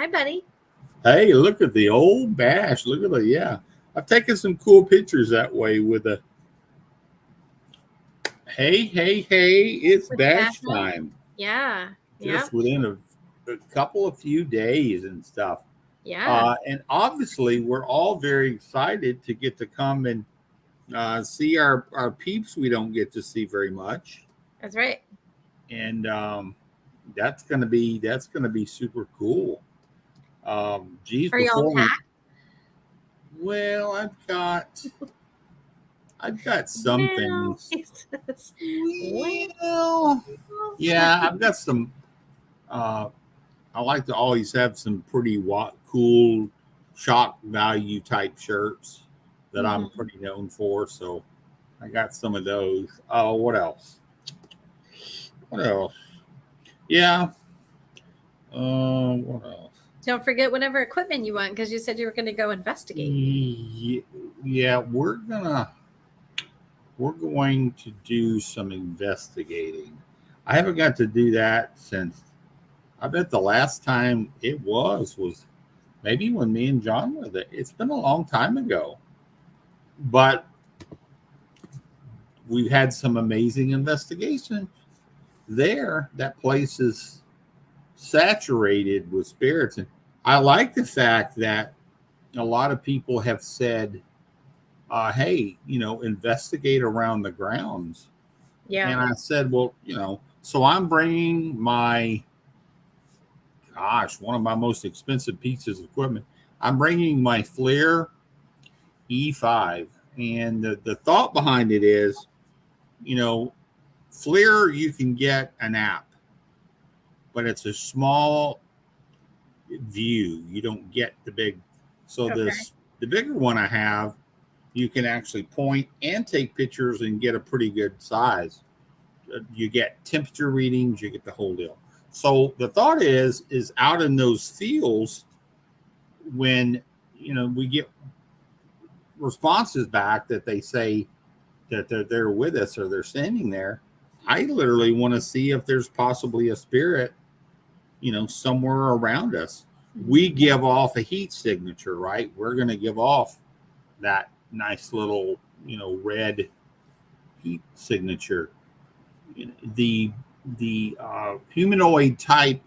Hi, buddy. Hey, look at the old bash. Look at the, yeah. I've taken some cool pictures that way with a, hey, it's With the bash background? time. Yeah. Yep. Just within a couple of few days and stuff. Yeah. And obviously, we're all very excited to get to come and see our peeps we don't get to see very much. That's right. And that's gonna be super cool. Geez, Are y'all before we packed? well, I've got some Well, things. he says, well, Well, yeah, I've got some. Uh, I like to always have some pretty cool shock value type shirts that I'm mhm. pretty known for. So I got some of those. Oh, what else? What else? Yeah. What else? Don't forget whatever equipment you want because you said you were going to go investigate. Yeah, we're going to do some investigating. I haven't got to do that since I bet the last time it was maybe when me and John were there. It's been a long time ago, but we've had some amazing investigation there. That place is saturated with spirits, and I like the fact that a lot of people have said, "Hey, investigate around the grounds." Yeah. And I said, "Well, so I'm bringing one of my most expensive pieces of equipment. I'm bringing my FLIR E5. And the thought behind it is, you know, FLIR, you can get an app, but it's a small view. You don't get the big. So Okay. the bigger one I have, you can actually point and take pictures and get a pretty good size. You get temperature readings, you get the whole deal. So the thought is out in those fields when we get responses back that they say that they're there with us or they're standing there. I literally want to see if there's possibly a spirit, somewhere around us. We Mhm. give off a heat signature, right? We're going to give off that nice little, red heat signature. The humanoid type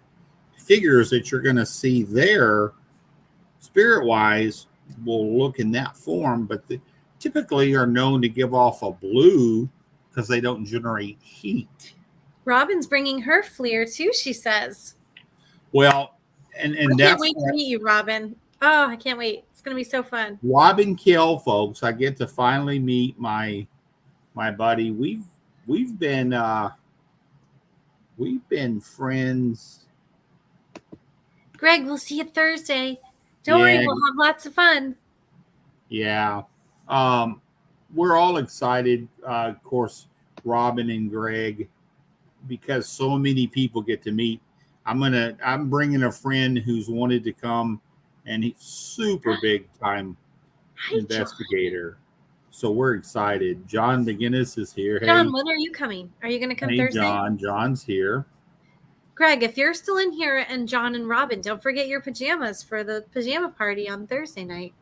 figures that you're going to see there, spirit wise, will look in that form, but typically are known to give off a blue because they don't generate heat. Robin's bringing her FLIR too, she says. Well, I and can't that's wait to meet you, Robin. Oh, I can't wait. It's going to be so fun. Robin Kill, folks. I get to finally meet my buddy. We've been friends. Greg, we'll see you Thursday. Don't worry, Yeah, we'll have lots of fun. yeah. Um, we're all excited, of course, Robin and Greg, because so many people get to meet. I'm bringing a friend who's wanted to come, and he's super big time Hi, John. investigator. So we're excited. John McGinnis is here. John, Hey, when are you coming? Are you going to come hey, Thursday? John. John's here. Greg, if you're still in here and John and Robin, don't forget your pajamas for the pajama party on Thursday night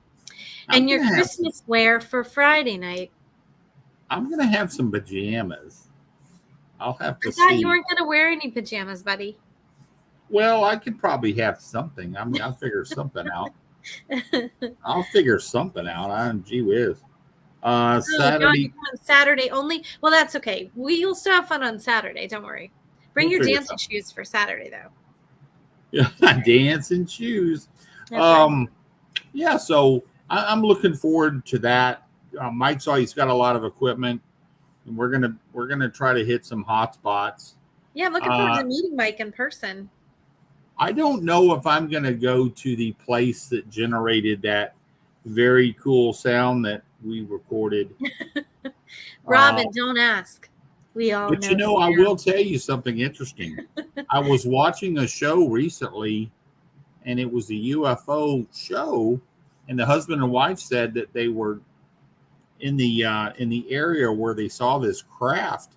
I'm and your gonna have some. Christmas wear for Friday night. I'm gonna have some pajamas. I'll have I to thought you see. weren't going to wear any pajamas, buddy. Well, I could probably have something. I mean, I'll figure something out. I'll figure something out. Gee whiz. Oh, John, you're Saturday. coming Saturday only? Well, that's okay. We'll still have fun on Saturday. Don't worry. Bring We'll your figure dancing something. shoes for Saturday, though. Yeah, dance and shoes. That's right. Um, yeah. So I'm looking forward to that. Mike's always got a lot of equipment, and we're gonna try to hit some hot spots. Yeah, I'm looking forward Uh, to meeting Mike in person. I don't know if I'm gonna go to the place that generated that very cool sound that we recorded. Uh, Robin, don't ask. We all but know the I will sound. tell you something interesting. I was watching a show recently, and it was a UFO show, and the husband and wife said that they were in the area where they saw this craft,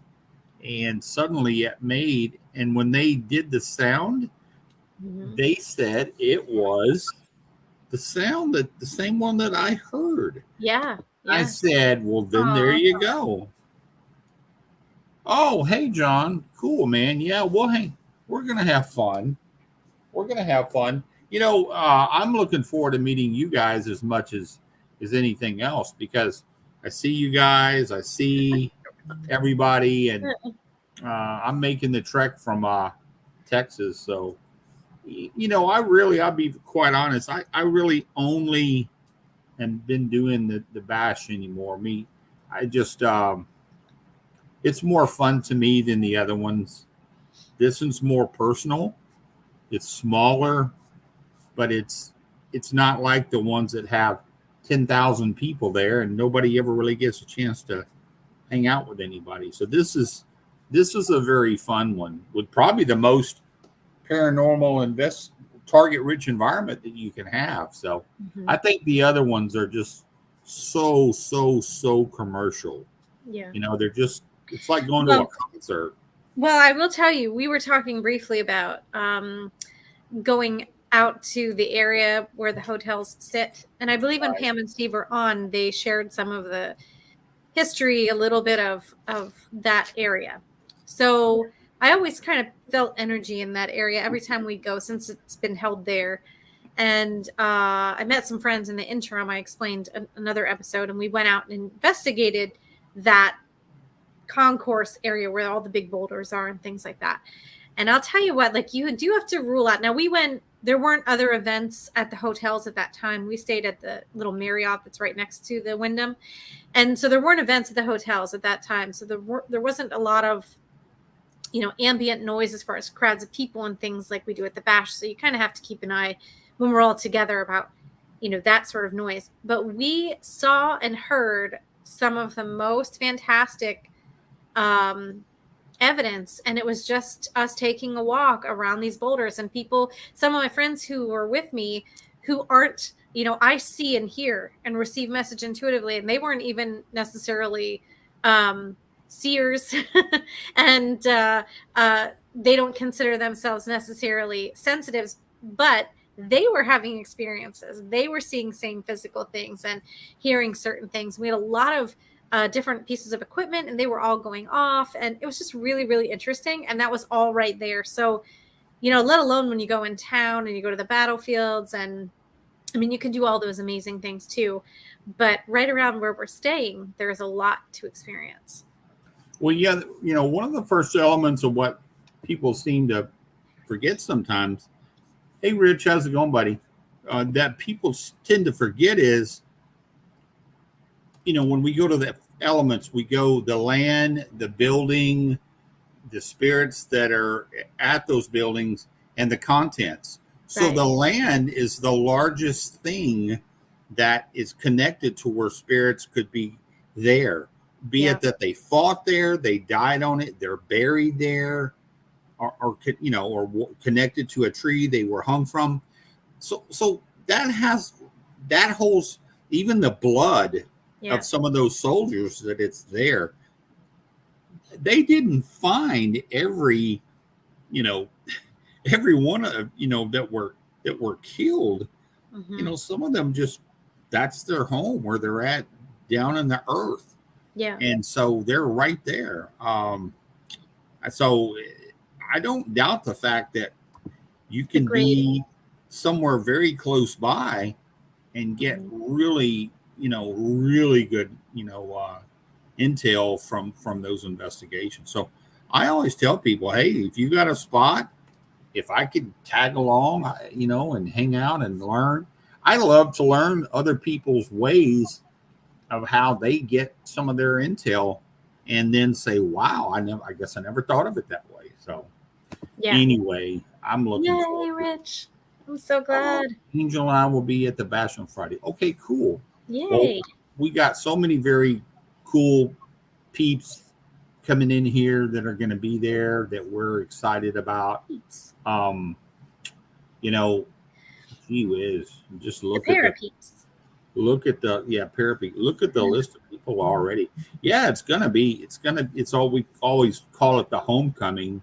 and suddenly it made, and when they did the sound, Mhm. They said it was the same one that I heard. Yeah, I yeah. said, well, then there Aw. you go. Oh, hey, John. Cool, man. Yeah, well, hey, we're going to have fun. We're going to have fun. I'm looking forward to meeting you guys as much as anything else because I see you guys, I see everybody, and I'm making the trek from Texas. So, I'll be quite honest, I really only have been doing the bash anymore. I just, it's more fun to me than the other ones. This one's more personal. It's smaller, but it's not like the ones that have 10,000 people there and nobody ever really gets a chance to hang out with anybody. So this is a very fun one with probably the most paranormal target rich environment that you can have. So I Mhm. think the other ones are just so commercial. Yeah. They're just it's like going to a Well, concert. well, I will tell you, we were talking briefly about going out to the area where the hotels sit. And I believe when Right. Pam and Steve were on, they shared some of the history, a little bit of that area. So I always kind of felt energy in that area every time we go since it's been held there. And I met some friends in the interim. I explained another episode, and we went out and investigated that concourse area where all the big boulders are and things like that. And I'll tell you what, like you do have to rule out. Now we went, there weren't other events at the hotels at that time. We stayed at the little Marriott that's right next to the Wyndham. And so there weren't events at the hotels at that time. So there wasn't a lot of, ambient noise as far as crowds of people and things like we do at the bash. So you kind of have to keep an eye when we're all together about, that sort of noise. But we saw and heard some of the most fantastic um, evidence, and it was just us taking a walk around these boulders, and people, some of my friends who were with me, who aren't, I see and hear and receive message intuitively, and they weren't even necessarily um seers and they don't consider themselves necessarily sensitives, but they were having experiences, they were seeing same physical things and hearing certain things. We had a lot of different pieces of equipment, and they were all going off, and it was just really really interesting, and that was all right there. So let alone when you go in town and you go to the battlefields, and I mean you can do all those amazing things too, but right around where we're staying there's a lot to experience. Well, yeah, one of the first elements of what people seem to forget sometimes. Hey, Rich, how's it going, buddy? That people tend to forget is, when we go to the elements, we go the land, the building, the spirits that are at those buildings, and the contents. So Right. the land is the largest thing that is connected to where spirits could be there, be Yeah. it that they fought there, they died on it, they're buried there, or connected to a tree they were hung from. So that holds even the blood of Yeah. some of those soldiers that it's there. They didn't find you know every one of that were killed. Hmm. Some of them just that's their home where they're at down in the earth, Yeah. and so they're right there. So I don't doubt the fact that you can Agreed. be somewhere very close by and get Mhm. really good intel from those investigations. So I always tell people, hey, if you got a spot, if I could tag along, and hang out and learn. I love to learn other people's ways of how they get some of their intel, and then say, wow, I guess I never thought of it that way. So Yeah. anyway, I'm looking forward Yay, to it. Rich. I'm so Oh, glad. Angel and I will be at the Bash on Friday. Okay, cool. Well, Yay. we got so many very cool peeps coming in here that are going to be there that we're excited about. Peeps. Um, you know, gee whiz, just The para peeps. look at the yeah parapet. Look at the list of people already. Yeah, it's all we always call it the homecoming.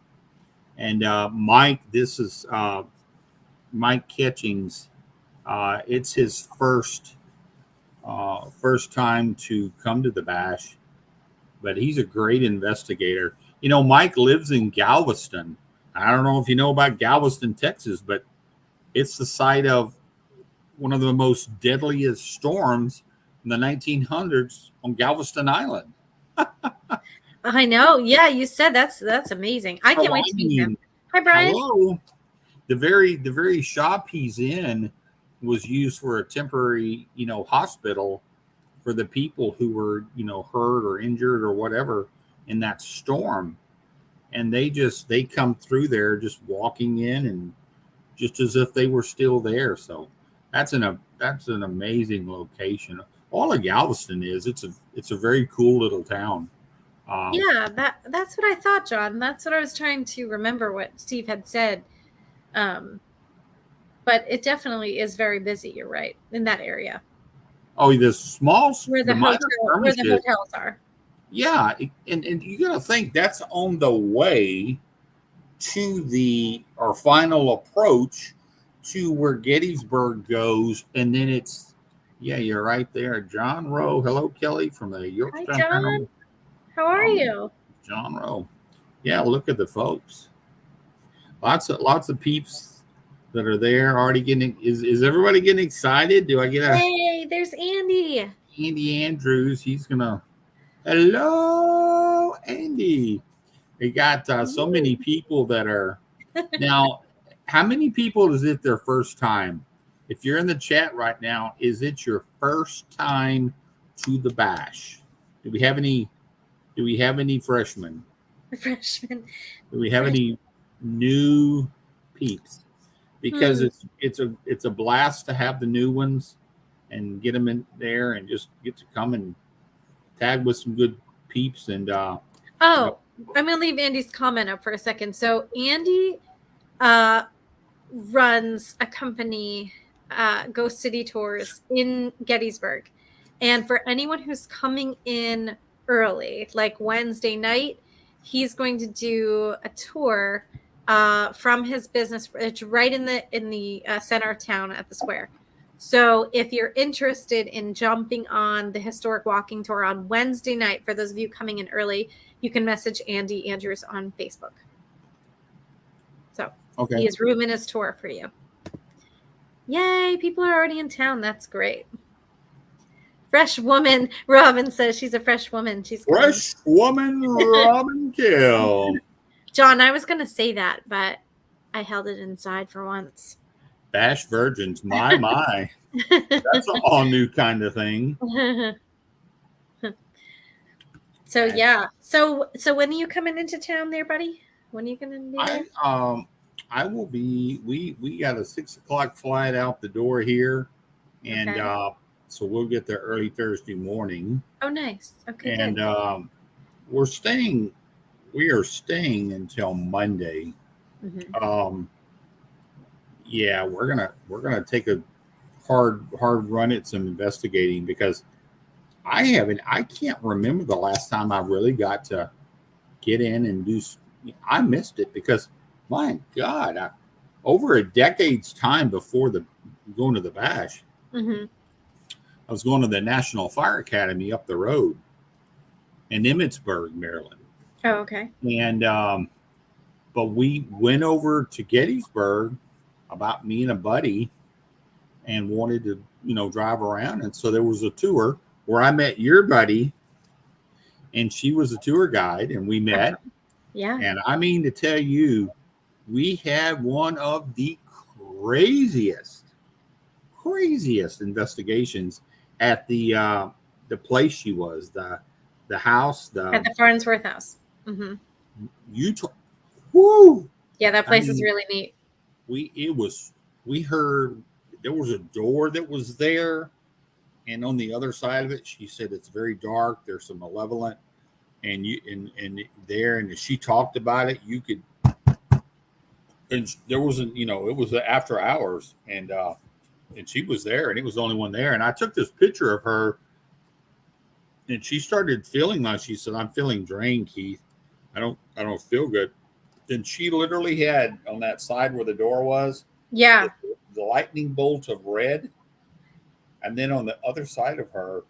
And Mike, this is Mike Kitchings. It's his first time to come to the bash, but he's a great investigator. You know, Mike lives in Galveston. I don't know if you know about Galveston, Texas, but it's the site of one of the most deadliest storms in the 1900s on Galveston Island. I know. Yeah, you said that's amazing. I Oh, can't wait I to meet him. mean, Hi, Brian. hello. The very shop he's in was used for a temporary, hospital for the people who were, hurt or injured or whatever in that storm. And they come through there just walking in and just as if they were still there. So that's an amazing location. All of Galveston is. It's a very cool little town. Um, Yeah, that's what I thought, John. That's what I was trying to remember what Steve had said. Um, but it definitely is very busy. You're right in that area oh, where the minor where the skirmishes. hotels are. Yeah, and you got to think that's on the way to the our final approach to where Gettysburg goes, and then it's yeah, you're right there, John Rowe. Hello, Kelly from the Hi, Yorktown John. Paranormal. How are Um, you? John Rowe. Yeah, look at the folks. Lots of peeps that are there already getting. Is everybody getting excited? Do I get a Hey, there's Andy. Andy Andrews? He's gonna. Hello, Andy. We got so many people that are now. How many people is it their first time? If you're in the chat right now, is it your first time to the bash? Do we have any? Do we have any freshmen? Freshman. Do we have any new peeps? Because Hmm. it's a blast to have the new ones and get them in there and just get to come and tag with some good peeps and you know, Oh, I'm gonna leave Andy's comment up for a second. So Andy runs a company, Ghost City Tours in Gettysburg. And for anyone who's coming in early, like Wednesday night, he's going to do a tour from his business. It's right in the center of town at the square. So if you're interested in jumping on the historic walking tour on Wednesday night, for those of you coming in early, you can message Andy Andrews on Facebook. So okay. he has room in his tour for you. Yay, people are already in town. That's great. Fresh woman, Robin says she's a fresh woman. She's coming. Fresh woman Robin Kill. John, I was going to say that, but I held it inside for once. Bash virgins, my. That's an all new kind of thing. So yeah. So when are you coming into town there, buddy? When are you gonna be there? I will be we got a 6:00 flight out the door here and Okay. so we'll get there early Thursday morning. Oh, nice. Okay, And good. we are staying until Monday. Mhm. Um yeah, we're gonna take a hard run at some investigating because I can't remember the last time I really got to get in and do. I missed it because my God, over a decade's time before the going to the bash, Mhm. I was going to the National Fire Academy up the road in Emmitsburg, Maryland, Oh, okay. and but we went over to Gettysburg about me and a buddy and wanted to drive around, and so there was a tour where I met your buddy, and she was a tour guide, and we met. Yeah. And I mean to tell you, we had one of the craziest investigations at the place she was, the house, At the Farnsworth House. Mhm. Utah. Woo! Yeah, that I place is mean, really neat. we heard there was a door that was there, and on the other side of it, she said it's very dark. There's some malevolent, and there, and as she talked about it, you could. And there wasn't, it was after hours, and she was there, and it was the only one there. And I took this picture of her, and she started feeling like she said, "I'm feeling drained, Keith. I don't feel good." And she literally had on that side where the door was, Yeah. The lightning bolt of red. And then on the other side of her,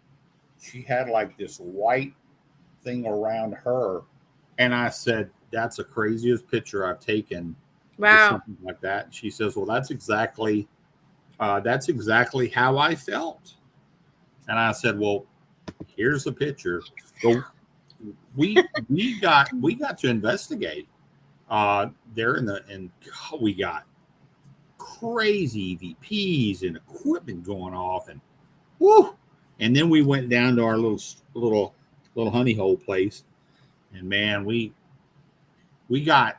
she had like this white thing around her. And I said, "That's the craziest picture I've taken with Wow. something like that." And she says, "Well, that's exactly how I felt." And I said, "Well, here's the picture." So we got to investigate. There and we got crazy EVPs and equipment going off, and whoo. And then we went down to our little honey hole place, and man, we got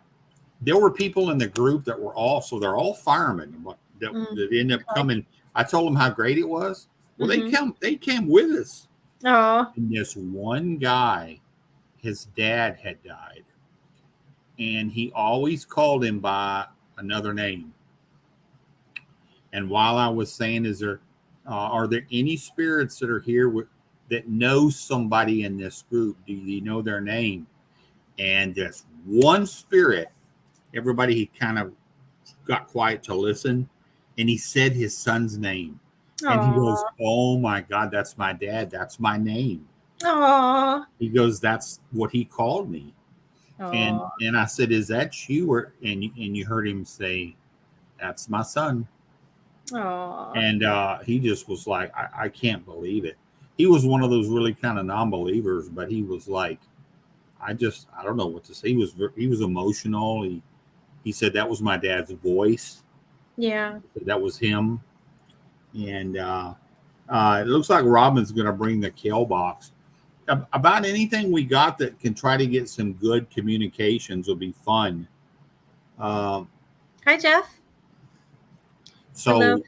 there were people in the group that were they're all firemen that ended up coming. I told them how great it was. Well, they came with us. Oh. And this one guy, his dad had died, and he always called him by another name. And while I was saying, are there any spirits that are here that know somebody in this group? Do you know their name? And this one spirit, everybody he kind of got quiet to listen, and he said his son's name. And he goes, "Oh my God, that's my dad. That's my name." Aww. He goes, "That's what he called me." And I said, "Is that you?" And you heard him say, "That's my son." Aww. And he just was like, I can't believe it. He was one of those really kind of non-believers, but he was like, I don't know what to say. He was emotional. He said that was my dad's voice. Yeah. That was him. And it looks like Robin's going to bring the kale box. About anything we got that can try to get some good communications will be fun. Hi, Jeff. So hello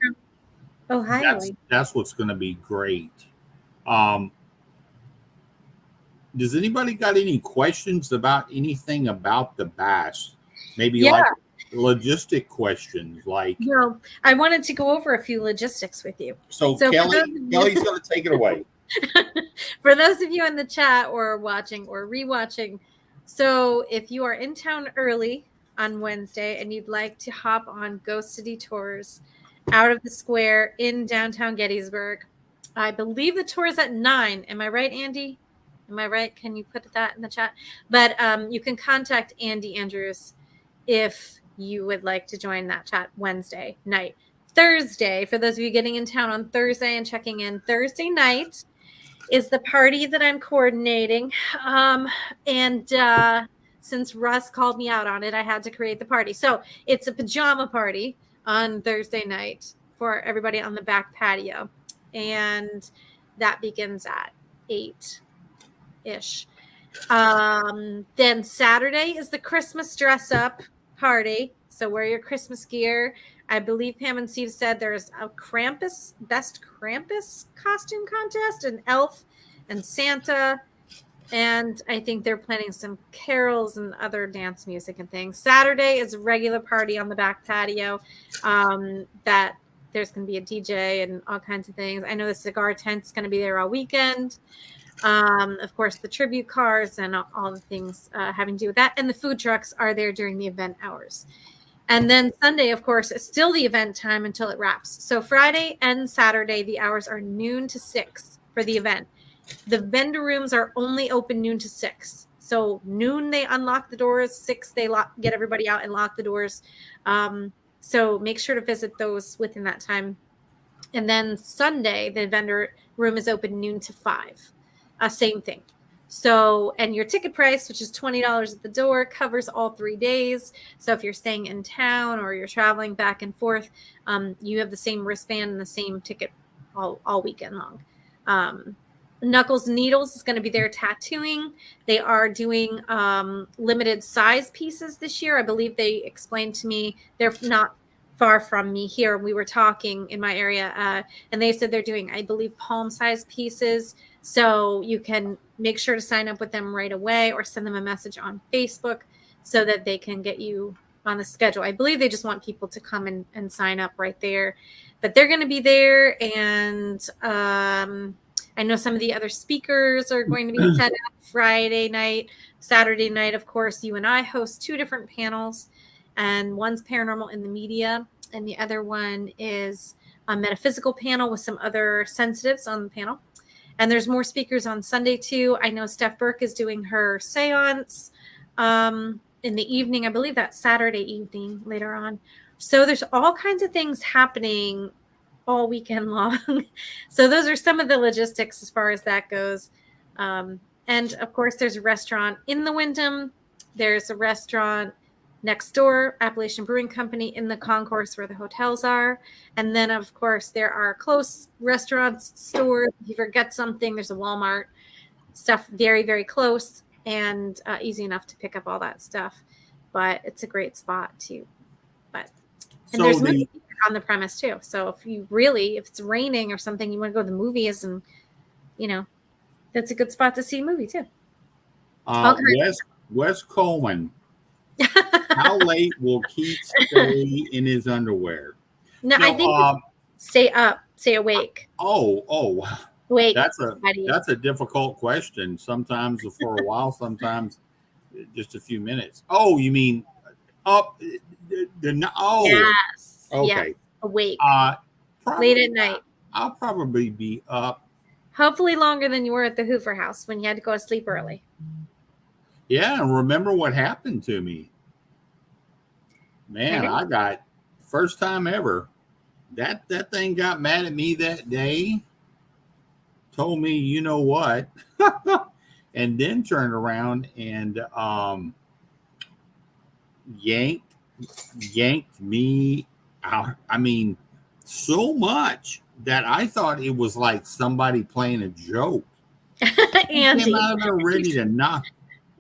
from Ohio. That's what's going to be great. Um, does anybody got any questions about anything about the bash? Maybe like logistic questions, like. No, I wanted to go over a few logistics with you. So Kelly's going to take it away. For those of you in the chat or watching or rewatching, so if you are in town early on Wednesday and you'd like to hop on Ghost City tours out of the square in downtown Gettysburg, I believe the tour is at 9. Am I right, Andy? Am I right? Can you put that in the chat? But you can contact Andy Andrews if you would like to join that chat Wednesday night. Thursday, for those of you getting in town on Thursday and checking in, Thursday night is the party that I'm coordinating. And since Russ called me out on it, I had to create the party. So it's a pajama party on Thursday night for everybody on the back patio. And that begins at 8-ish. Then Saturday is the Christmas dress up party. So wear your Christmas gear. I believe Pam and Steve said there's a best Krampus costume contest, an elf and Santa. And I think they're planning some carols and other dance music and things. Saturday is a regular party on the back patio. That there's going to be a DJ and all kinds of things. I know the cigar tent's going to be there all weekend. Of course, the tribute cars and all the things having to do with that. And the food trucks are there during the event hours. And then Sunday, of course, is still the event time until it wraps. So Friday and Saturday, the hours are noon to 6 for the event. The vendor rooms are only open noon to 6. So noon, they unlock the doors. 6, they get everybody out and lock the doors. So make sure to visit those within that time. And then Sunday, the vendor room is open noon to 5. Same thing. So, and your ticket price, which is $20 at the door, covers all 3 days. So if you're staying in town or you're traveling back and forth, you have the same wristband and the same ticket all weekend long. Knuckles Needles is going to be there tattooing. They are doing limited size pieces this year. I believe they explained to me they're not far from me here. We were talking in my area, and they said they're doing, I believe, palm size pieces. So you can make sure to sign up with them right away or send them a message on Facebook so that they can get you on the schedule. I believe they just want people to come and sign up right there. But they're going to be there. And I know some of the other speakers are going to be set up Friday night. Saturday night, of course, you and I host 2 different panels. And one's paranormal in the media, and the other one is a metaphysical panel with some other sensitives on the panel. And there's more speakers on Sunday too. I know Steph Burke is doing her seance in the evening. I believe that's Saturday evening later on. So there's all kinds of things happening all weekend long. So those are some of the logistics as far as that goes. And of course, there's a restaurant in the Wyndham. There's a restaurant next door, Appalachian Brewing Company, in the concourse where the hotels are. And then, of course, there are close restaurants, stores. If you forget something, there's a Walmart. Stuff very, very close and easy enough to pick up all that stuff. But it's a great spot too. But and there's movies on the premise too. So if it's raining or something, you want to go to the movies, and that's a good spot to see a movie too. Wes Coleman. How late will Keith stay in his underwear? No, I think stay awake. Oh, wait. That's a difficult question. Sometimes for a while, sometimes just a few minutes. Oh, you mean up? Yes. Okay. Yes. Awake. Late at night. I'll probably be up. Hopefully longer than you were at the Hoover House when you had to go to sleep early. Yeah, and remember what happened to me. Man, I got first time ever. That thing got mad at me that day. Told me, you know what, and then turned around and yanked me out. I mean, so much that I thought it was like somebody playing a joke. Andy came out of there ready to knock.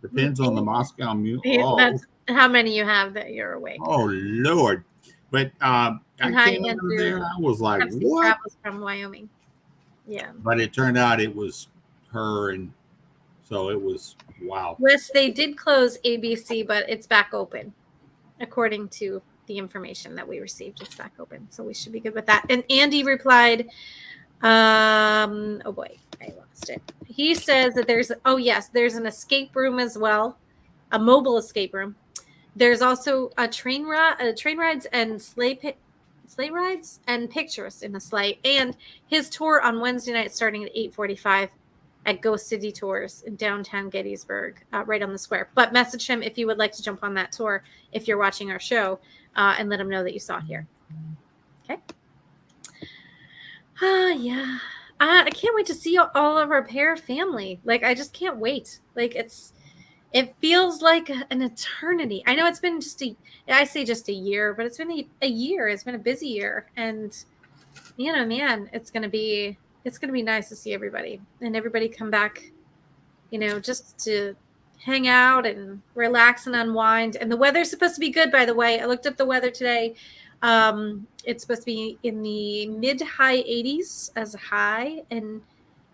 Depends on the Moscow Mule. That's how many you have that you're awake. Oh Lord! But I came out of there. I was like, "What?" Travels from Wyoming. Yeah. But it turned out it was her, and so it was wow. Yes, they did close ABC, but it's back open, according to the information that we received. It's back open, so we should be good with that. And Andy replied, oh boy, I lost it. He says that there's an escape room as well, a mobile escape room. There's also a train rides and sleigh rides and pictures in the sleigh, and his tour on Wednesday night starting at 8:45 at Ghost City Tours in downtown Gettysburg, right on the square. But message him if you would like to jump on that tour if you're watching our show, and let him know that you saw it here. Okay. Yeah. I can't wait to see all of our pair family. Like, I just can't wait. Like, it feels like an eternity. I know it's been I say just a year, but it's been a year. It's been a busy year. And, man, it's going to be nice to see everybody and everybody come back, just to hang out and relax and unwind. And the weather's supposed to be good, by the way. I looked up the weather today. It's supposed to be in the mid-high 80s as a high and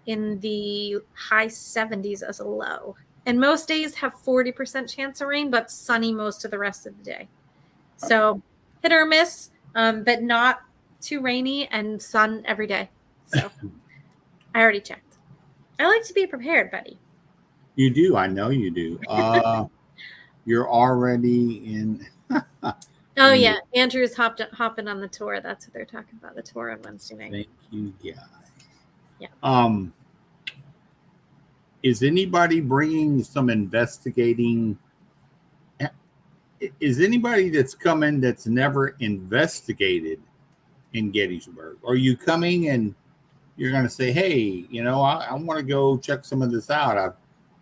in the high 70s as a low. And most days have 40% chance of rain, but sunny most of the rest of the day. So hit or miss, but not too rainy and sun every day. So I already checked. I like to be prepared, buddy. You do. I know you do. You're already in. Oh, yeah. Andrew's hopping on the tour. That's what they're talking about, the tour on Wednesday night. Thank you, guys. Yeah. Is anybody bringing some investigating? Is anybody that's coming that's never investigated in Gettysburg? Are you coming and you're going to say, hey, I want to go check some of this out.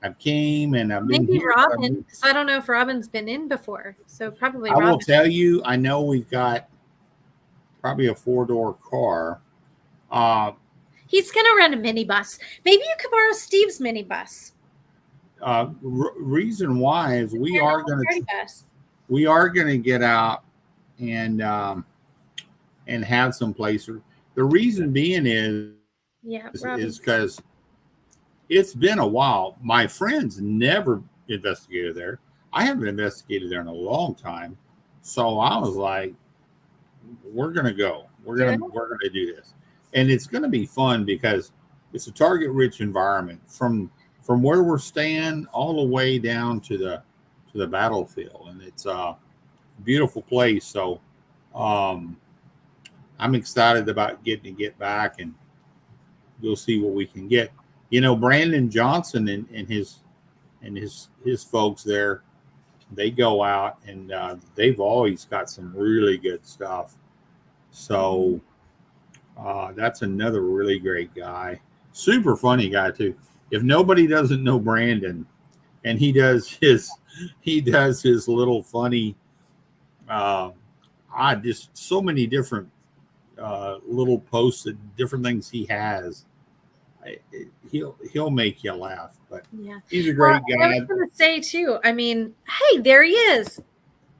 I've came and I've been here. Robin, because I don't know if Robin's been in before. So probably I Robin. will tell you, I know we've got probably a 4-door car. He's going to rent a minibus. Maybe you could borrow Steve's minibus. Reason why is we are going to get out and have some places. The reason being is because it's been a while. My friends never investigated there. I haven't investigated there in a long time. So I was like, we're going to go. We're going to do this. And it's going to be fun because it's a target-rich environment from where we're staying all the way down to the battlefield, and it's a beautiful place. So Um, I'm excited about getting to get back, and we'll see what we can get. Brandon Johnson and his folks there, they go out and they've always got some really good stuff. So that's another really great guy, super funny guy too. If nobody doesn't know Brandon, and he does his little funny, uh, just so many different little posts and different things he has. He'll make you laugh, but Yeah. he's a Well, great I was guy. going to say too, I mean, hey, there he is.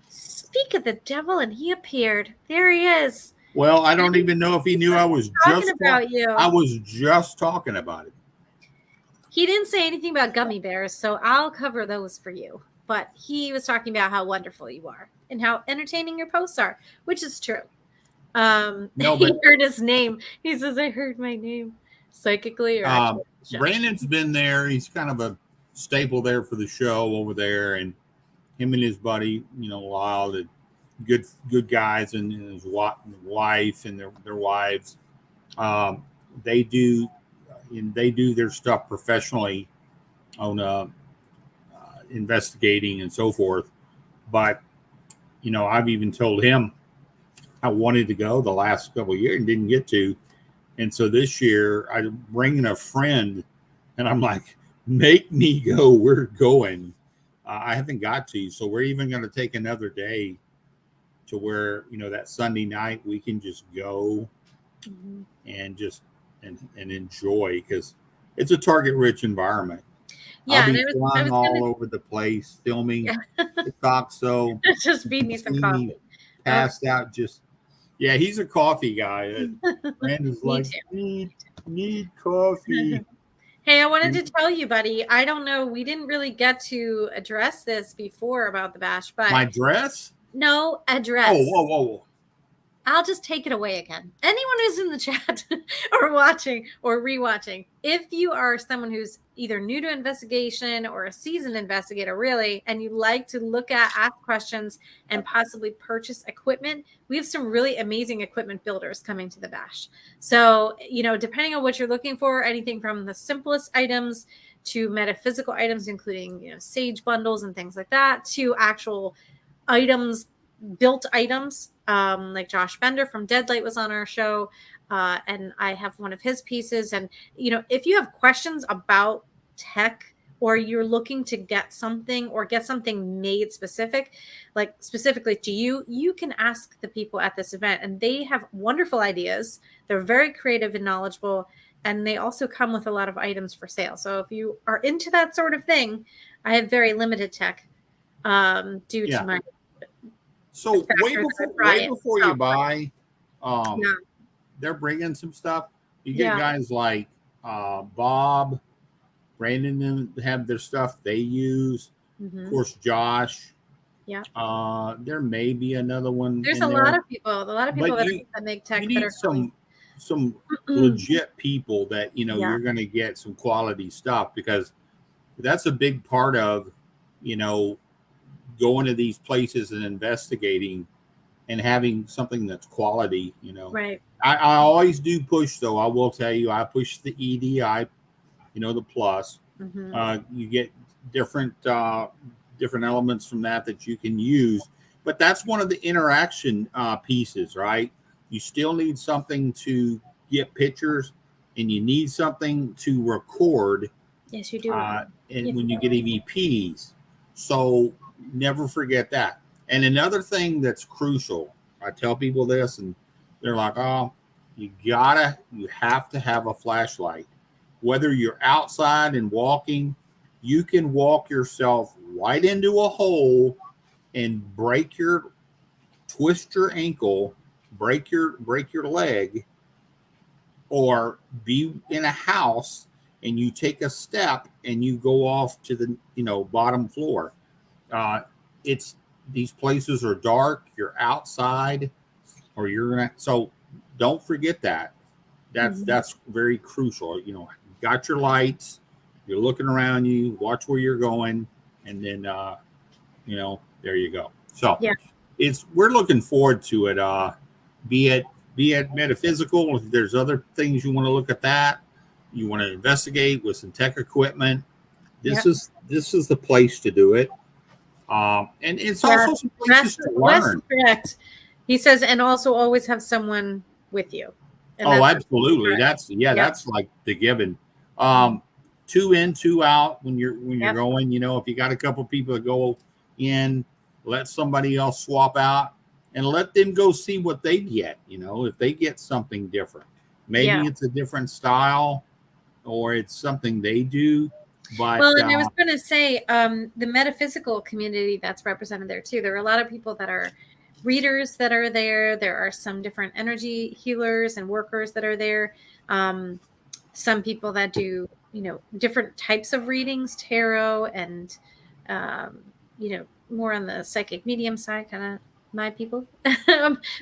Speak of the devil, and he appeared. There he is. Well, I don't even know if he knew I was Talking about you. I was just talking about it. He didn't say anything about gummy bears, so I'll cover those for you. But he was talking about how wonderful you are and how entertaining your posts are, which is true. No, He but heard his name. He says, I heard my name psychically or actually. Brandon's been there. He's kind of a staple there for the show over there, and him and his buddy, Lyle, the good guys, and his wife and their wives. Um, they do their stuff professionally on investigating and so forth. But I've even told him I wanted to go the last couple of years and didn't get to. And so this year I'm bringing a friend, and I'm like, make me go. We're going. I haven't got to, so we're even going to take another day to where that Sunday night we can just go and just and enjoy, because it's a target rich environment. Yeah, I'll be and flying all over the place, filming the talk. So just feed me some coffee. Passed out, yeah, he's a coffee guy. Brandon's like, need coffee. Hey, I wanted to tell you, buddy, I don't know, we didn't really get to address this before about the bash, but my dress? No, address. Whoa. I'll just take it away again. Anyone who's in the chat or watching or rewatching, if you are someone who's either new to investigation or a seasoned investigator, really, and you like to look at, ask questions, and possibly purchase equipment, we have some really amazing equipment builders coming to the bash. So, depending on what you're looking for, anything from the simplest items to metaphysical items, including, sage bundles and things like that, to actual items, built items, like Josh Bender from Deadlight was on our show, and I have one of his pieces. And if you have questions about tech, or you're looking to get something or get something made specifically to you, you can ask the people at this event, and they have wonderful ideas. They're very creative and knowledgeable, and they also come with a lot of items for sale. So if you are into that sort of thing, I have very limited tech due to my. So way before you buy, they're bringing some stuff. You get guys like Bob, Brandon, and have their stuff they use. Of course, Josh. Yeah. There may be another one. There's a lot of people that make tech. You need some legit people that you're going to get some quality stuff, because that's a big part of going to these places and investigating and having something that's quality. Right. I always do push, though. I will tell you, I push the EDI, the plus. You get different elements from that you can use, but that's one of the interaction pieces, right? You still need something to get pictures, and you need something to record. Yes, you do. And when you get EVPs, so never forget that. And another thing that's crucial, I tell people this, and they're like, "Oh, you have to have a flashlight." Whether you're outside and walking, you can walk yourself right into a hole and twist your ankle, break your leg, or be in a house and you take a step and you go off to the bottom floor. These places are dark. You're outside, or so don't forget that. That's very crucial. Got your lights, you're looking around you, watch where you're going, and then there you go. So we're looking forward to it. Be it metaphysical. If there's other things you want to look at, that you want to investigate with some tech equipment, Yep. this is the place to do it. And it's also some places to learn. Correct. He says, and also always have someone with you. And absolutely. That's like the given. 2 in, 2 out when you're going. If you got a couple people that go in, let somebody else swap out and let them go see what they get. If they get something different, maybe it's a different style or it's something they do. But and I was going to say the metaphysical community that's represented there too. There are a lot of people that are readers that are there. There are some different energy healers and workers that are there. Some people that do, different types of readings, tarot, and, more on the psychic medium side, kind of my people.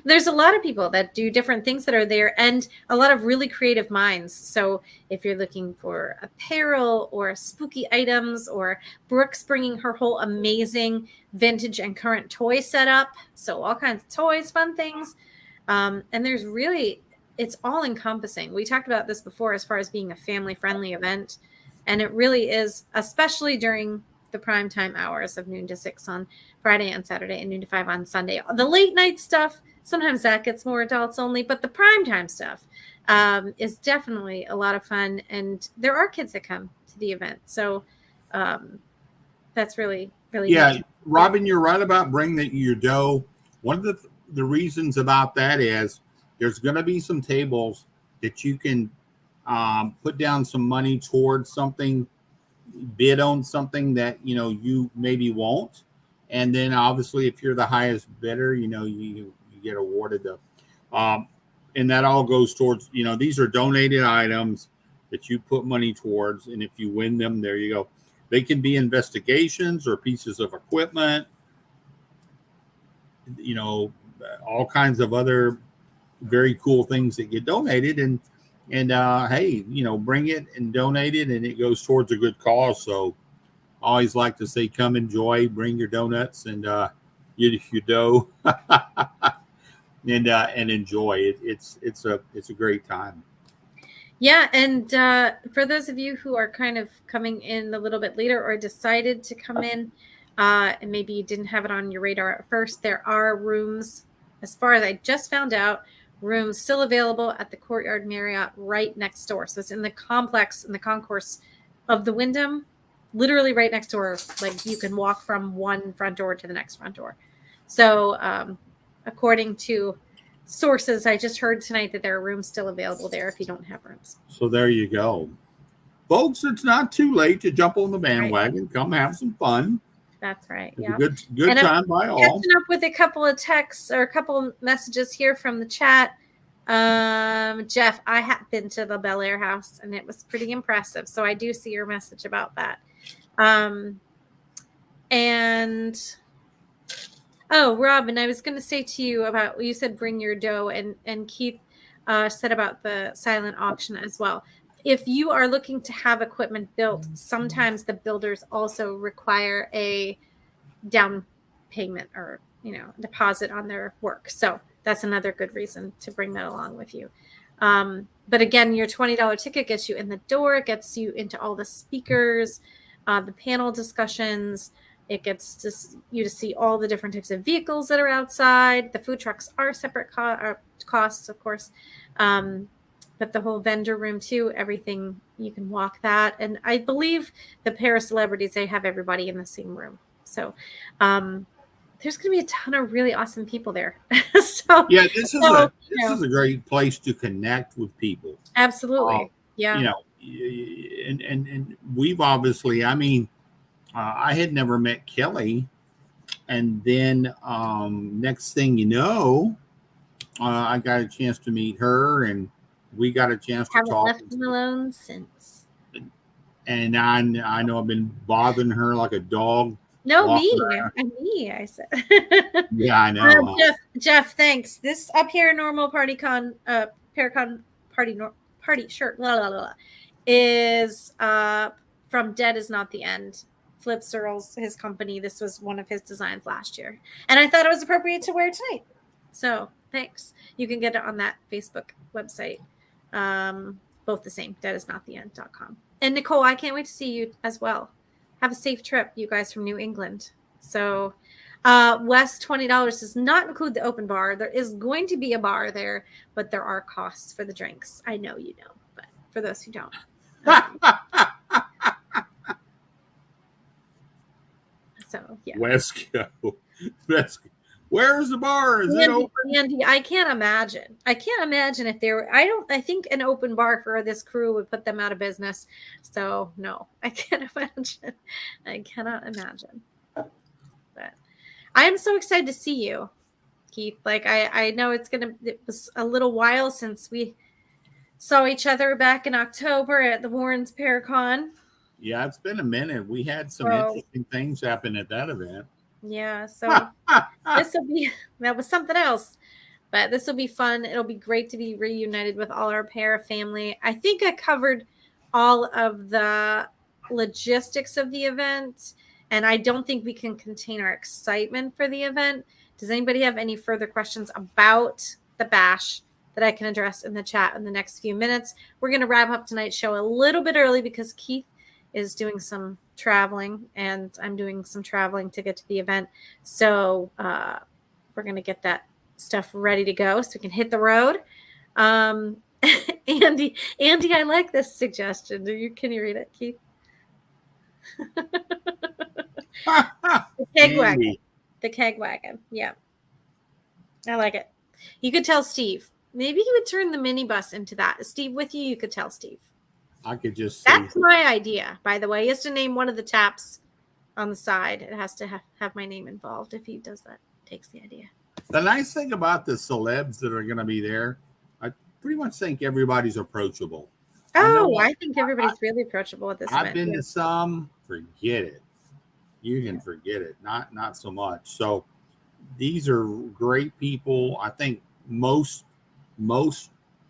There's a lot of people that do different things that are there, and a lot of really creative minds. So if you're looking for apparel or spooky items, or Brooke's bringing her whole amazing vintage and current toy setup, so all kinds of toys, fun things. And there's really, it's all encompassing. We talked about this before as far as being a family friendly event. And it really is, especially during the prime time hours of noon to 6 on Friday and Saturday and noon to 5 on Sunday. The late night stuff, sometimes that gets more adults only, but the prime time stuff is definitely a lot of fun. And there are kids that come to the event. So that's really, really neat. Robin, you're right about bringing your dough. One of the reasons about that is there's going to be some tables that you can put down some money towards something, bid on something that you maybe won't, and then obviously if you're the highest bidder, you get awarded and that all goes towards, these are donated items that you put money towards, and if you win them, there you go. They can be investigations or pieces of equipment, all kinds of other very cool things that get donated, and hey, bring it and donate it, and it goes towards a good cause. So I always like to say, come enjoy, bring your donuts and your dough and enjoy it. It's a great time. Yeah, and for those of you who are kind of coming in a little bit later or decided to come in, and maybe you didn't have it on your radar at first, there are rooms, as far as I just found out, rooms still available at the Courtyard Marriott right next door. So it's in the complex, in the concourse of the Wyndham, literally right next door. Like you can walk from one front door to the next front door. So according to sources, I just heard tonight that there are rooms still available there if you don't have rooms. So there you go. Folks, it's not too late to jump on the bandwagon. Right. Come have some fun. That's right. Yeah. Good time by all. Catching up with a couple of texts or a couple of messages here from the chat. Jeff, I have been to the Bel Air house and it was pretty impressive. So I do see your message about that. And Robin, I was going to say to you about, you said bring your dough, and Keith said about the silent auction as well. If you are looking to have equipment built, sometimes the builders also require a down payment or, deposit on their work. So that's another good reason to bring that along with you. But again, your $20 ticket gets you in the door. It gets you into all the speakers, the panel discussions. It gets you to see all the different types of vehicles that are outside. The food trucks are separate costs, of course. But the whole vendor room too, everything, you can walk that. And I believe the Paris celebrities, they have everybody in the same room. So there's going to be a ton of really awesome people there. So yeah, this is a great place to connect with people. Absolutely. Yeah. And we've obviously, I had never met Kelly. And then next thing you know, I got a chance to meet her, and we got a chance to talk. Haven't left him alone since. And I know I've been bothering her like a dog. No, me, I said. Yeah, I know. Jeff, thanks. This up here, normal Paracon party shirt, is from Dead Is Not the End. Flip Searles, his company, this was one of his designs last year. And I thought it was appropriate to wear tonight. So thanks. You can get it on that Facebook website. Both the same, deadisnottheend.com. And Nicole, I can't wait to see you as well. Have a safe trip, you guys from New England. So West, $20 does not include the open bar. There is going to be a bar there, but there are costs for the drinks. I know you know, but for those who don't. So yeah. Wesco. Where's the bar? Is it open? Andy, I can't imagine. If they were. I think an open bar for this crew would put them out of business. So no, I can't imagine. I cannot imagine. But I am so excited to see you, Keith. Like I know it was a little while since we saw each other back in October at the Warrens Paracon. Yeah, it's been a minute. We had some interesting things happen at that event. Yeah, so that was something else. But this will be fun. It'll be great to be reunited with all our para family. I think I covered all of the logistics of the event, and I don't think we can contain our excitement for the event. Does anybody have any further questions about the bash that I can address in the chat in the next few minutes? We're going to wrap up tonight's show a little bit early because Keith is doing some traveling and I'm doing some traveling to get to the event. So we're going to get that stuff ready to go so we can hit the road. Andy, I like this suggestion. Can you read it, Keith? The keg wagon. The keg wagon. Yeah. I like it. You could tell Steve. Maybe he would turn the minibus into that. Is Steve with you? You could tell Steve. I could just That's my idea, by the way. He has to name one of the taps on the side. It has to have my name involved. If he does that, takes the idea. The nice thing about the celebs that are going to be there, I pretty much think everybody's approachable. I think everybody's really approachable at this event. I've been to some. Forget it. You can forget it. Not so much. So these are great people. I think most.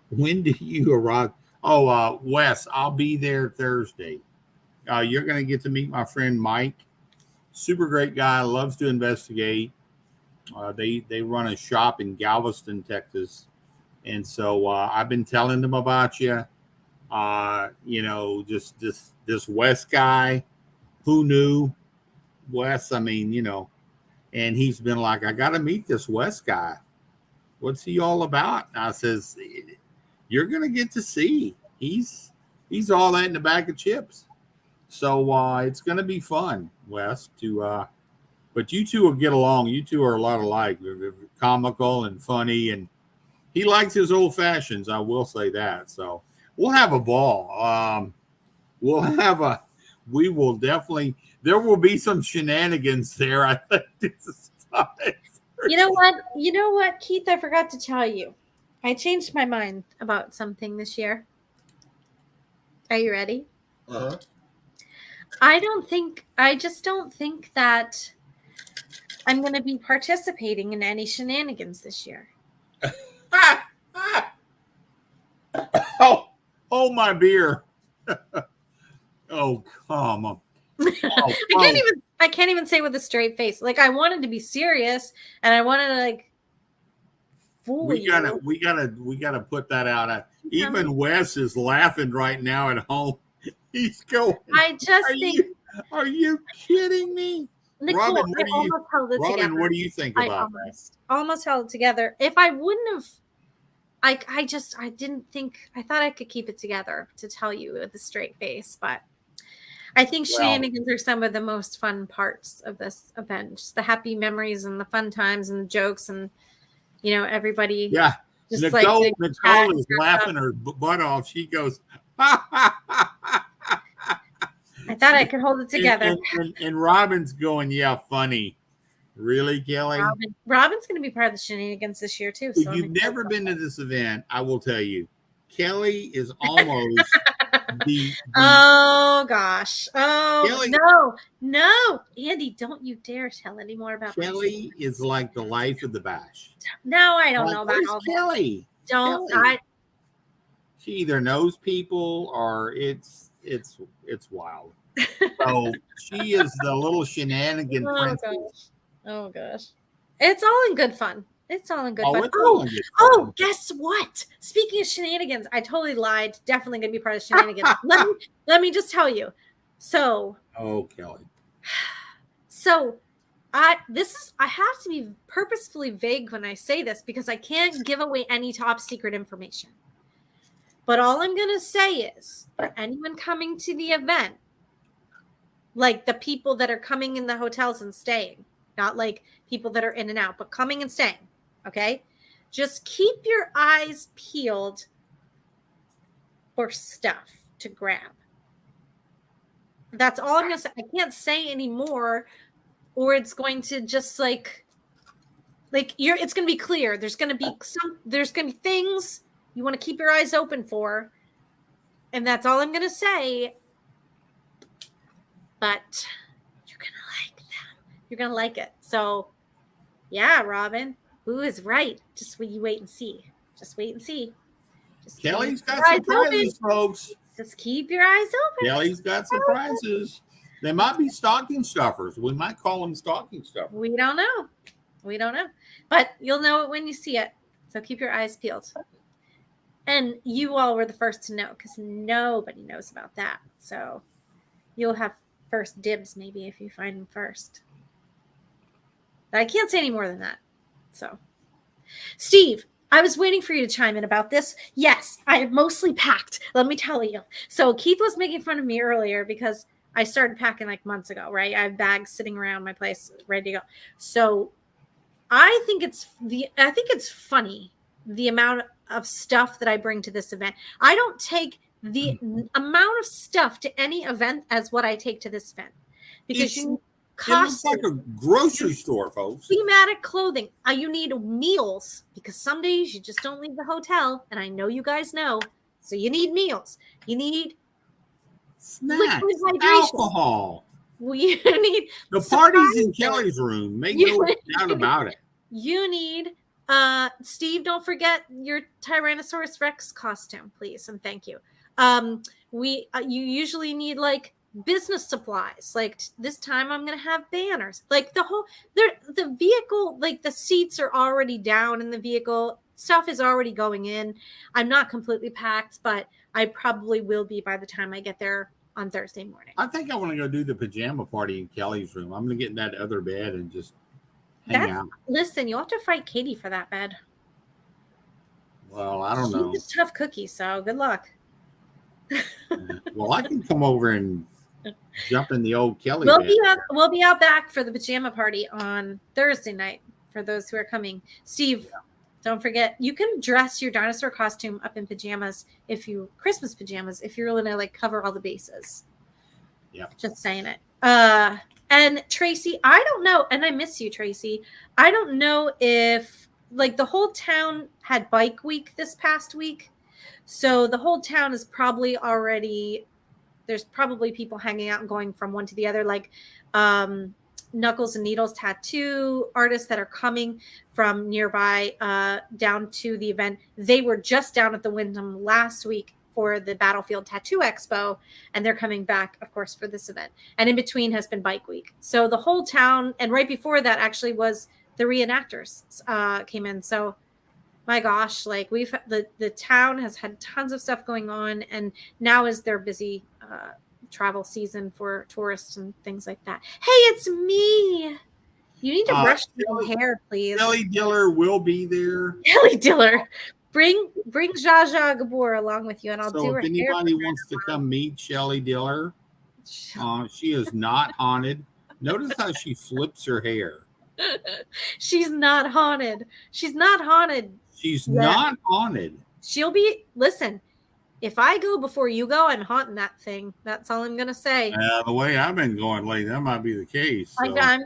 When do you arrive? Oh, Wes, I'll be there Thursday. You're going to get to meet my friend Mike. Super great guy, loves to investigate. They run a shop in Galveston, Texas. And so I've been telling them about you. Just this Wes guy. Who knew Wes? I mean, and he's been like, I got to meet this Wes guy. What's he all about? And I says, you're going to get to see. He's all that in the bag of chips. So it's going to be fun, Wes. But you two will get along. You two are a lot alike. They're comical and funny, and he likes his old fashions. I will say that. So we'll have a ball. We will definitely. There will be some shenanigans there. I think this is time. You know what, Keith? I forgot to tell you. I changed my mind about something this year. Are you ready? Uh-huh. I just don't think that I'm going to be participating in any shenanigans this year. Oh, my beer. Oh, come on. I can't even say with a straight face. Like, I wanted to be serious and I wanted to fool you. We gotta put that out. Even Wes is laughing right now at home. He's going. Are you kidding me? Nicole, Robin, what do you think about that? Almost held it together. If I wouldn't have, I thought I could keep it together to tell you with a straight face, but I think shenanigans are some of the most fun parts of this event. Just the happy memories and the fun times and the jokes and, everybody. Yeah. Just Nicole is laughing her butt off. She goes, I thought I could hold it together. And Robin's going, yeah, funny. Really, Kelly? Robin's going to be part of the shenanigans this year, too. So if you've never been to this event, I will tell you, Kelly is almost oh, gosh. Oh, Kelly, no. Andy, don't you dare tell any more about Kelly is like the life of the bash. No, I don't know about all Kelly. Don't. Kelly. she either knows people or it's wild. So she is the little shenanigan Oh princess. gosh. Oh gosh. It's all in good fun. It's all in good fun. It's all in good fun. Guess what? Speaking of shenanigans, I totally lied. Definitely gonna be part of shenanigans. let me just tell you. So Kelly. So I have to be purposefully vague when I say this because I can't give away any top secret information. But all I'm going to say is for anyone coming to the event, like the people that are coming in the hotels and staying, not like people that are in and out, but coming and staying, okay? Just keep your eyes peeled for stuff to grab. That's all I'm going to say. I can't say anymore, or it's going to just it's going to be clear. There's going to be things you want to keep your eyes open for. And that's all I'm going to say. But you're going to like them. You're going to like it. So yeah, Robin, who is right? Just you wait and see. Just wait and see. Kelly's got surprises, folks. Just keep your eyes open. Kelly's got surprises. They might be stocking stuffers. We might call them stocking stuffers. We don't know. But you'll know it when you see it. So keep your eyes peeled. And you all were the first to know because nobody knows about that. So you'll have first dibs maybe if you find them first. But I can't say any more than that. So, Steve, I was waiting for you to chime in about this. Yes, I am mostly packed. Let me tell you. So Keith was making fun of me earlier because I started packing like months ago, right? I have bags sitting around my place ready to go. So I think it's funny the amount of stuff that I bring to this event. I don't take the amount of stuff to any event as what I take to this event because it looks like a grocery store, folks. Thematic clothing. You need meals because some days you just don't leave the hotel, and I know you guys know. So you need meals. You need snacks, alcohol. You need the parties in Kelly's room. Make no doubt about it. You need Steve, don't forget your Tyrannosaurus Rex costume, please, and thank you. You usually need like business supplies. Like this time I'm gonna have banners. Like the vehicle, like the seats are already down in the vehicle. Stuff is already going in. I'm not completely packed, but I probably will be by the time I get there on Thursday morning. I think I want to go do the pajama party in Kelly's room. I'm gonna get in that other bed and just hang out. Listen, you'll have to fight Katie for that bed. Well, I don't know. She's a tough cookie, so good luck. Well, I can come over and jump in the old Kelly bed. We'll be out back for the pajama party on Thursday night for those who are coming. Steve, don't forget, you can dress your dinosaur costume up in pajamas Christmas pajamas if you're going to like cover all the bases. Yeah. Just saying it. And Tracy, I don't know, and I miss you, Tracy. I don't know if like the whole town had bike week this past week. So the whole town is probably already, there's probably people hanging out and going from one to the other, like Knuckles and Needles tattoo artists that are coming from nearby down to the event. They were just down at the Wyndham last week for the Battlefield Tattoo Expo, and they're coming back, of course, for this event. And in between has been Bike Week. So the whole town, and right before that actually was the reenactors came in. So my gosh, like the town has had tons of stuff going on, and now is their busy travel season for tourists and things like that. Hey, it's me. You need to brush your hair, please. Kelly Diller will be there. Kelly Diller. Bring Zsa Zsa Gabor along with you, and I'll do her hair. So if anybody wants to come meet Shelly Diller, she is not haunted. Notice how she flips her hair. She's not haunted. She's not haunted. She's not haunted. She'll be, listen, if I go before you go, I'm haunting that thing. That's all I'm going to say. The way I've been going lately, that might be the case. So. I'm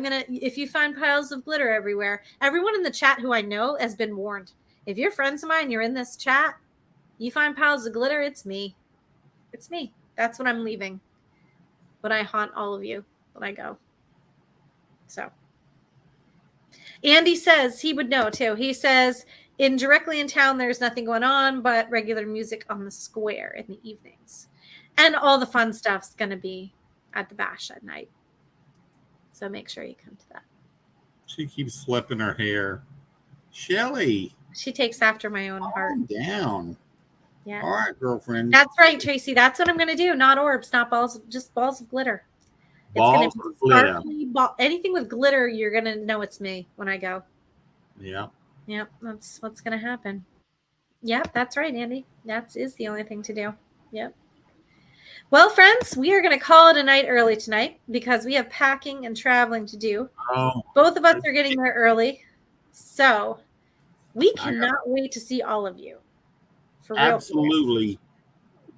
gonna, if you find piles of glitter everywhere, everyone in the chat who I know has been warned. If you're friends of mine, you're in this chat, you find piles of glitter, it's me. It's me. That's what I'm leaving. When I haunt all of you when I go. So. Andy says he would know too. He says directly in town, there's nothing going on but regular music on the square in the evenings. And all the fun stuff's going to be at the bash at night. So make sure you come to that. She keeps flipping her hair. Shelly. She takes after my own heart. Calm down. Yeah. All right, girlfriend. That's right, Tracy. That's what I'm going to do. Not orbs, not balls, just balls of glitter. Balls of glitter. Anything with glitter, you're going to know it's me when I go. Yeah. Yep, that's what's going to happen. Yep, that's right, Andy. That is the only thing to do. Yep. Well, friends, we are going to call it a night early tonight because we have packing and traveling to do. Oh, both of us are getting there early. So we cannot wait to see all of you. For real. Absolutely.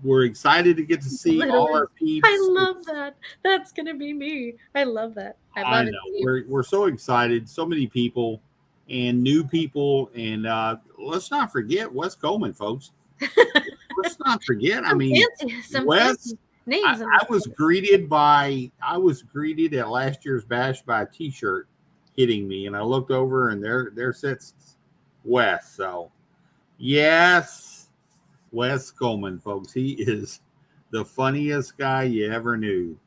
We're excited to get to see all our peeps. I love that. That's going to be me. I love that. I love it. We're so excited. So many people and new people. And let's not forget Wes Coleman, folks. Let's not forget. Wes, names. I was greeted at last year's bash by a T-shirt hitting me, and I looked over, and there sits Wes. So, yes, Wes Coleman, folks. He is the funniest guy you ever knew,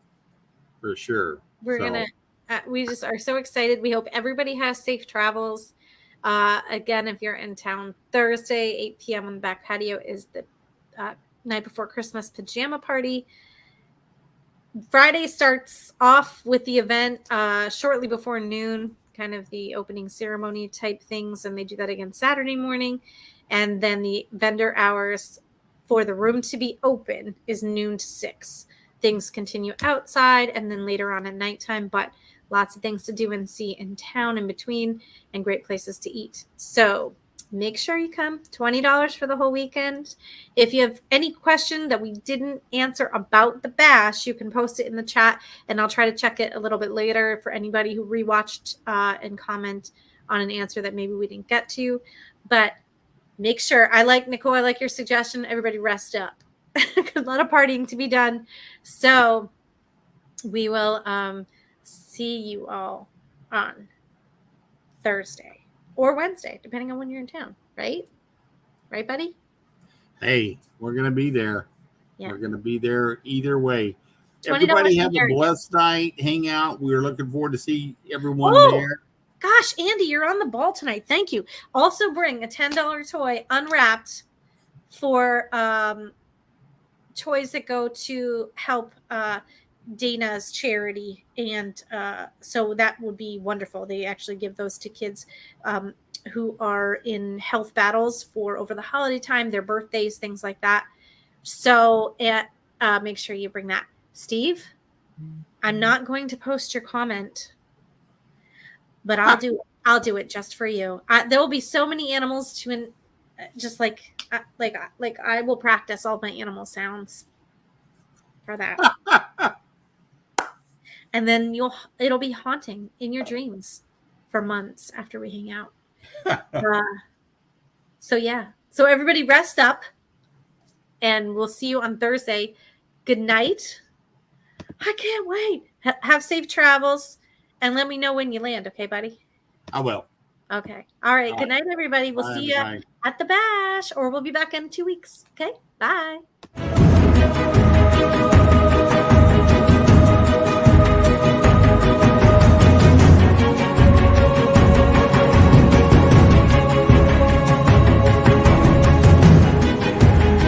for sure. We just are so excited. We hope everybody has safe travels. Again, if you're in town, Thursday, 8 p.m. on the back patio is the night before Christmas pajama party. Friday starts off with the event shortly before noon, kind of the opening ceremony type things, and they do that again Saturday morning. And then the vendor hours for the room to be open is noon to 6. Things continue outside and then later on at nighttime, but lots of things to do and see in town in between and great places to eat. So make sure you come. $20 for the whole weekend. If you have any question that we didn't answer about the bash, you can post it in the chat, and I'll try to check it a little bit later for anybody who rewatched and comment on an answer that maybe we didn't get to. But make sure, Nicole, I like your suggestion. Everybody rest up. A lot of partying to be done. So we will see you all on Thursday or Wednesday, depending on when you're in town, right? Right, buddy? Hey, we're going to be there. Yeah. We're going to be there either way. $20 Everybody have a blessed night. Hang out. We're looking forward to see everyone there. Gosh, Andy, you're on the ball tonight. Thank you. Also bring a $10 toy unwrapped for toys that go to help Dana's charity, and so that would be wonderful. They actually give those to kids who are in health battles for over the holiday time, their birthdays, things like that. So make sure you bring that. Steve, I'm not going to post your comment, but I'll do it just for you. There will be so many animals to just like I will practice all my animal sounds for that. And then it'll be haunting in your dreams for months after we hang out. So everybody rest up, and we'll see you on Thursday. Good night. I can't wait. Have safe travels, and let me know when you land. Okay, buddy? I will. Okay. All right. Good night, everybody. We'll see you at the bash, or we'll be back in 2 weeks. Okay. Bye.